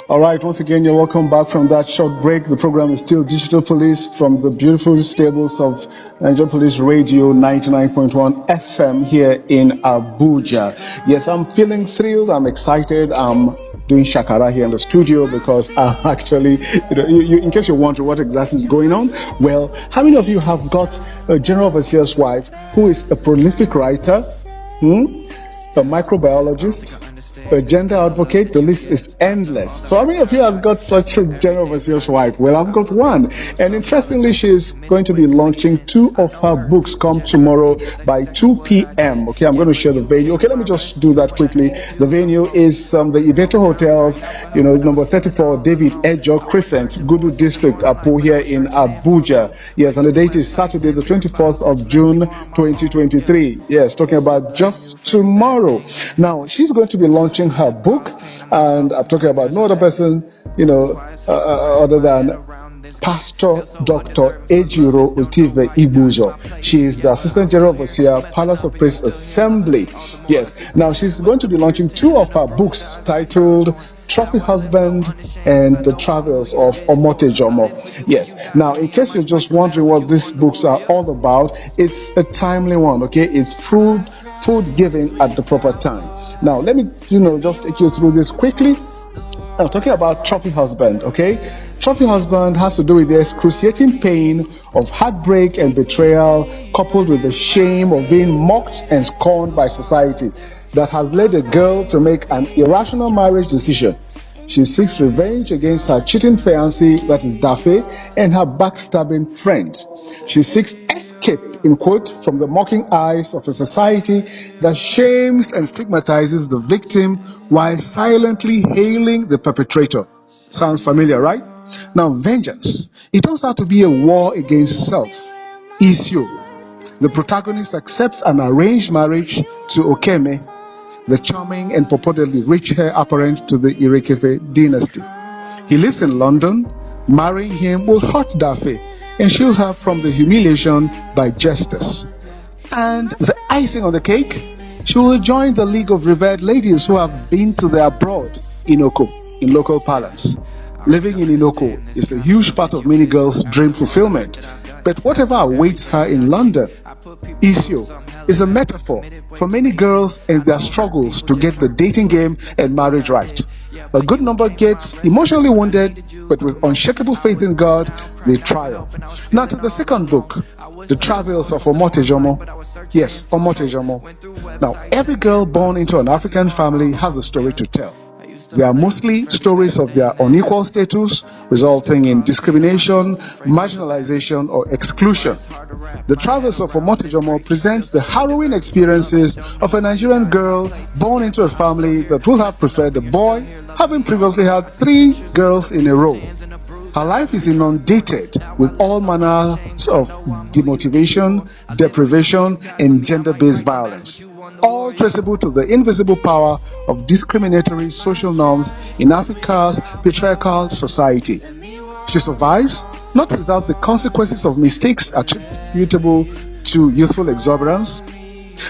All right, once again, you're welcome back from that short break. The program is still Digital Police from the beautiful stables of Nigerian Police Radio 99.1 FM here in Abuja. Yes, I'm feeling thrilled. I'm excited. I'm doing shakara here in the studio because I'm actually, in case you're wondering what exactly is going on, well, how many of you have got a general overseer's wife who is a prolific writer, a microbiologist, a gender advocate? The list is endless. So how many of you have got such a general overseer's wife? Well, I've got one. And interestingly, she's going to be launching 2 of her books come tomorrow by 2 p.m. Okay, I'm going to share the venue. Okay, let me just do that quickly. The venue is the Ejiro Hotels, number 34, David Ejiro Crescent, Gudu District, Apo here in Abuja. Yes, and the date is Saturday, the 24th of June, 2023. Yes, talking about just tomorrow. Now, she's going to be launching her book, and I'm talking about no other person, other than Pastor Dr. Ejiro Otive-Ignuzor. She is the Assistant General Overseer, Palace of Praise Assembly. Yes, now she's going to be launching 2 of her books titled Trophy Husband and the Travails of Omotejomo. Yes, now in case you're just wondering what these books are all about, it's a timely one, okay? It's food giving at the proper time. Now, let me, just take you through this quickly. I'm talking about Trophy Husband, okay? Trophy Husband has to do with the excruciating pain of heartbreak and betrayal, coupled with the shame of being mocked and scorned by society, that has led a girl to make an irrational marriage decision. She seeks revenge against her cheating fiancé, that is Dafe, and her backstabbing friend. She seeks escape, in quote, from the mocking eyes of a society that shames and stigmatizes the victim while silently hailing the perpetrator. Sounds familiar, right? Now, vengeance. It turns out to be a war against self. Isio. The protagonist accepts an arranged marriage to Okẹmẹ, the charming and purportedly rich heir apparent to the Irikefe dynasty. He lives in London. Marrying him will hurt Dafe and shield her from the humiliation by jesters. And the icing on the cake, she will join the league of revered ladies who have been to the abroad, inọko, in local parlance. Living in inọko is a huge part of many girls' dream fulfillment, but whatever awaits her in London, Isio, is a metaphor for many girls and their struggles to get the dating game and marriage right. A good number gets emotionally wounded, but with unshakable faith in God, they triumph. Now to the second book, The Travails of Omotejomo. Yes, Omotejomo. Now, every girl born into an African family has a story to tell. They are mostly stories of their unequal status, resulting in discrimination, marginalization, or exclusion. The Travails of Omotejomo presents the harrowing experiences of a Nigerian girl born into a family that would have preferred a boy, having previously had 3 girls in a row. Her life is inundated with all manners of demotivation, deprivation, and gender-based violence, all traceable to the invisible power of discriminatory social norms in Africa's patriarchal society. She survives, not without the consequences of mistakes attributable to youthful exuberance.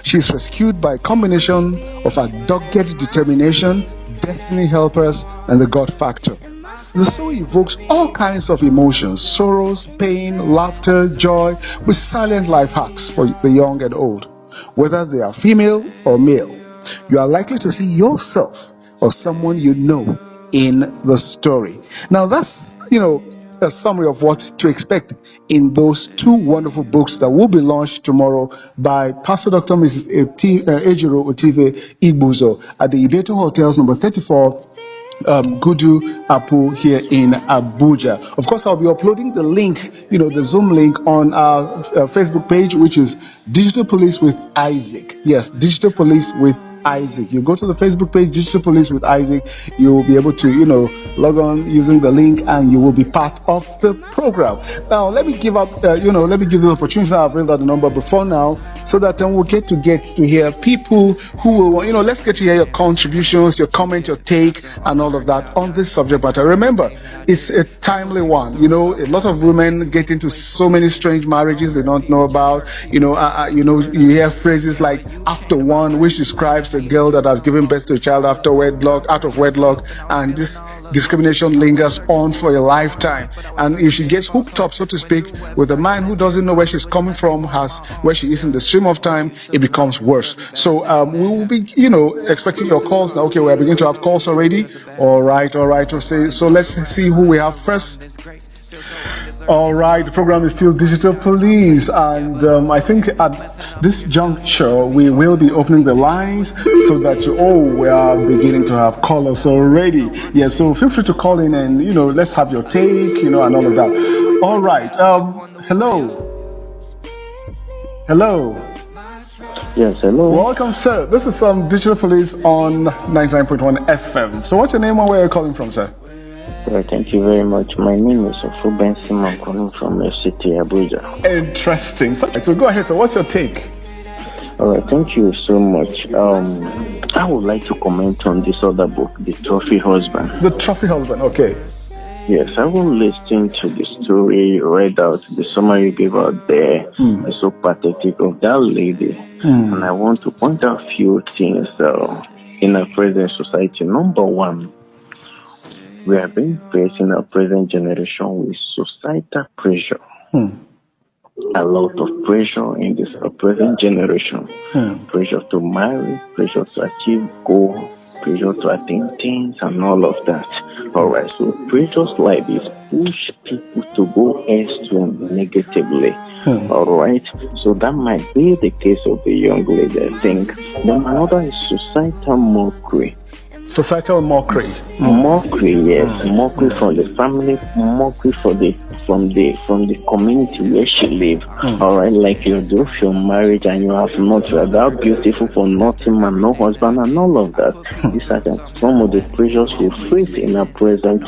She is rescued by a combination of her dogged determination, destiny helpers, and the God factor. The story evokes all kinds of emotions, sorrows, pain, laughter, joy, with silent life hacks for the young and old. Whether they are female or male, you are likely to see yourself or someone you know in the story. Now that's, a summary of what to expect in those 2 wonderful books that will be launched tomorrow by Pastor Dr. Mrs. Ejiro Otive-Ignuzor at the Ejiro Hotels, number 34, Gudu Apu here in Abuja. Of course, I'll be uploading the link, the Zoom link on our Facebook page, which is Digital Police with Isaac. Yes, Digital Police with Isaac. You go to the Facebook page, Digital Police with Isaac. You will be able to, log on using the link, and you will be part of the program. Now, let me give up, let me give the opportunity. I've read out the number before now, so that then we'll get to hear people who will, let's get to hear your contributions, your comment, your take, and all of that on this subject matter. Remember, it's a timely one. A lot of women get into so many strange marriages they don't know about. You hear phrases like after one, which describes perhaps a girl that has given birth to a child out of wedlock, and this discrimination lingers on for a lifetime. And if she gets hooked up, so to speak, with a man who doesn't know where she's coming from, where she is in the stream of time, it becomes worse. So we will be, expecting your calls now. Okay, we are beginning to have calls already. All right. So let's see who we have first. All right, the program is still Digital Police, and I think at this juncture we will be opening the lines so that we are beginning to have callers already. Yeah, so feel free to call in and let's have your take, and all of that. All right, hello. Yes, hello. Welcome, sir. This is Digital Police on 99.1 FM. So what's your name and where are you calling from, sir? Thank you very much. My name is Fulfilment. I'm calling from the city Abuja. Interesting. So go ahead, sir. What's your take? All right, thank you so much. I would like to comment on this other book, The Trophy Husband. The Trophy Husband, okay. Yes, I will listen to the story you read out, the summary you gave out there. It's so pathetic of that lady. And I want to point out a few things in our present society. Number one, we have been facing our present generation with societal pressure. A lot of pressure in this present generation. Pressure to marry, pressure to achieve goals, pressure to attain things, and all of that. All right, so pressures like this push people to go extreme negatively. All right, so that might be the case of the young lady, I think. Then another is societal mockery. Societal mockery. Mockery, yes. Mockery from the family, mockery from the community where she lives. All right, like you do for your marriage and you have not, you are that beautiful for nothing and no husband and all of that. These are some of the pressures we face in our present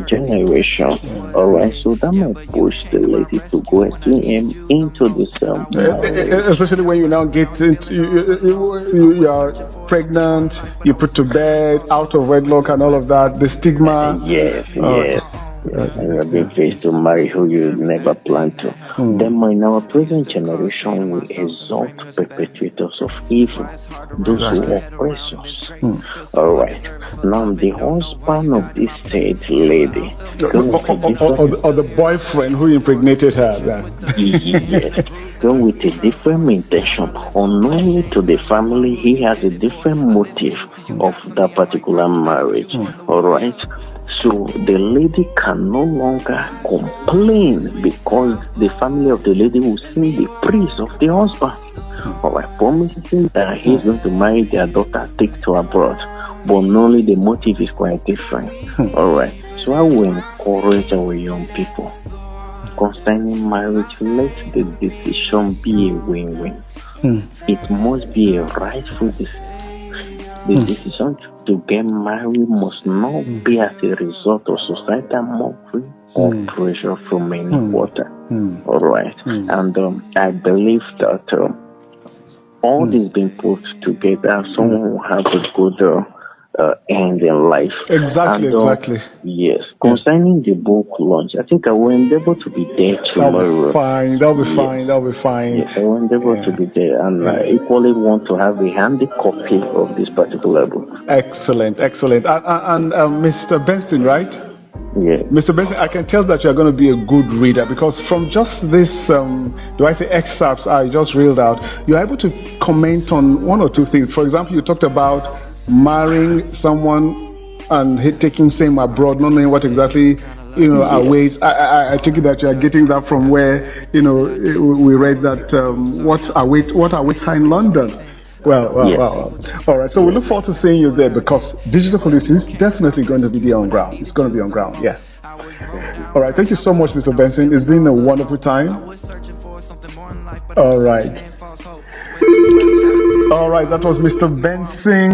generation. All right, so that might push the lady to go into this. Especially when you now get into, you are pregnant, you put to bed, out of wedlock and all of that, the stigma. Yes. And you have been faced to marry who you never planned to. Then in our present generation, we exalt perpetrators of evil, those who oppress us. All right. Now the husband of this said lady, or the boyfriend who impregnated her, yes, go with a different intention. Unknowingly to the family, he has a different motive of that particular marriage. All right. So the lady can no longer complain because the family of the lady will sing the praise of the husband. All right, promising that he's going to marry their daughter, take to abroad. But normally the motive is quite different. All right, so I will encourage our young people concerning marriage. Let the decision be a win-win. It must be a rightful decision. The decision to get married must not be as a result of societal mockery or pressure from any quarter. All right. And I believe that all this being put together, someone will have a good end in life. Exactly. Yes. Concerning the book launch, I think I will endeavor to be there tomorrow. That'll be fine. Yes, I will endeavor to be there, and I equally want to have a handy copy of this particular book. Excellent. And Mr. Benson, right? Yeah. Mr. Benson, I can tell that you're going to be a good reader because from just this, excerpts I just reeled out, you're able to comment on one or two things. For example, you talked about marrying someone and taking same abroad, not knowing what exactly awaits. I take it that you are getting that from where we read that what awaits her in London. Well. All right. So we look forward to seeing you there because Digital Police is definitely going to be there on ground. It's going to be on ground. Yes. All right. Thank you so much, Mr. Benson. It's been a wonderful time. All right. That was Mr. Benson.